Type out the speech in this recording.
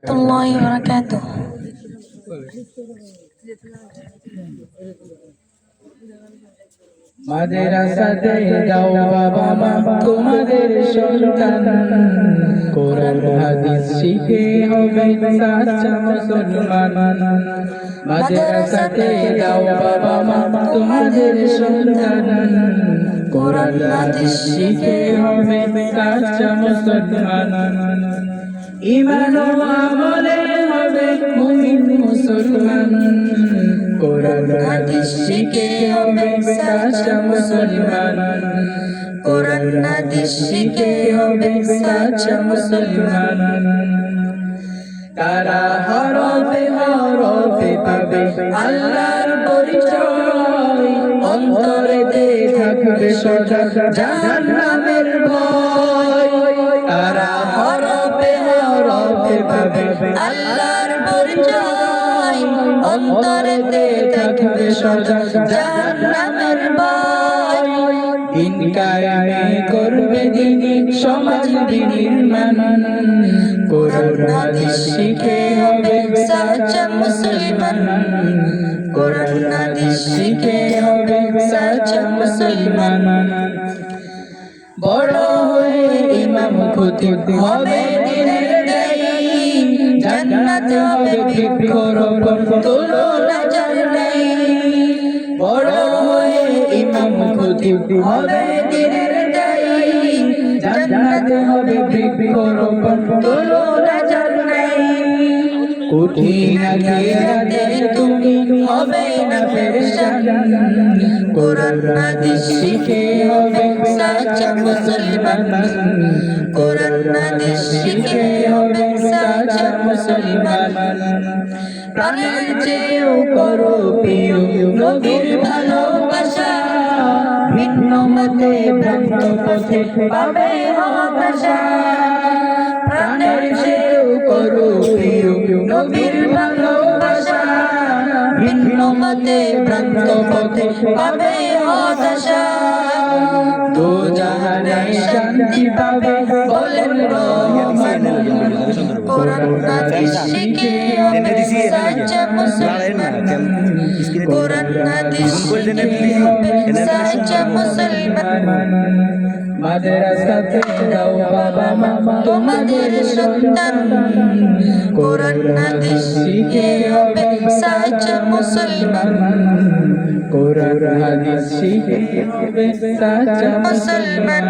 warahmatullahi wabarakatuh. মাদ্রাসাতে যাও বাবা মা তোমাদের সন্তান কোরআন হাদিস শিখে হবে সাচ্চা মুসলমান। মাদ্রাসাতে যাও বাবা মা তোমাদের সন্তান কোরআন হাদিস শিখে হবে সাচ্চা মুসলমান। ঈমান ও আমলে হবে মুমিন মুসলমান। কোরআন হাদিস শিখে হবে সাচ্চা মুসলমান। কোরআন হাদিস শিখে হবে সাচ্চা মুসলমান। তারা হরফে হরফে পাবে আল্লাহর পরিচয়, অন্তরেতে থাকবে সদা জাহান্নামের ভয়। তারা হরফে হরফে পাবে আল্লাহর পরিচয়, অন্তরেতে থাকবে সদা জাহান্নামের ভয়। দিন কায়েমে করবে দ্বীনি সমাজ বিনির্মাণ। কোরআন হাদিস শিখে হবে সাচ্চা মুসলমান। কোরআন হাদিস শিখে হবে সাচ্চা মুসলমান। বড় হয়ে ইমাম খতিব হবে দিনের দায়ী, জান্নাত হবে বৃক্ষরোপণ তুলনা যার নেই। বড় হয়ে ইমাম খতিব হবে দিনের দায়ী, জান্নাত হবে বৃক্ষরোপণ তুলনা যার নেই। কঠিন আখিরাতে তুমি হবে না পেরেশান। কোরআন হাদিস শিখে হবে সাচ্চা মুসলমান। কোরআন হাদিস শিখে হবে সাচ্চা মুসলমান। প্রাণের চেয়েও করো প্রিয় নবীর ভালোবাসা, ভিন্ন মতে ভ্রান্ত পথে পাবে হতাশা। প্রাণের চেয়েও করো প্রিয় নবীর ভালোবাসা, ভিন্ন মতে ভ্রান্ত পথে পাবে হতাশা। দো জাহানে শান্তি পাবে বলেন রহমান। কোরআন হাদিস শিখে হবে সাচ্চা মুসলমান। কোরআন হাদিস শিখে হবে সাচ্চা মুসলমান। মাদ্রাসাতে যাও বাবা মা তোমাদের সন্তান কোরআন হাদিস শিখে হবে সাচ্চা মুসলমান। কোরআন হাদিস শিখে হবে সাচ্চা মুসলমান।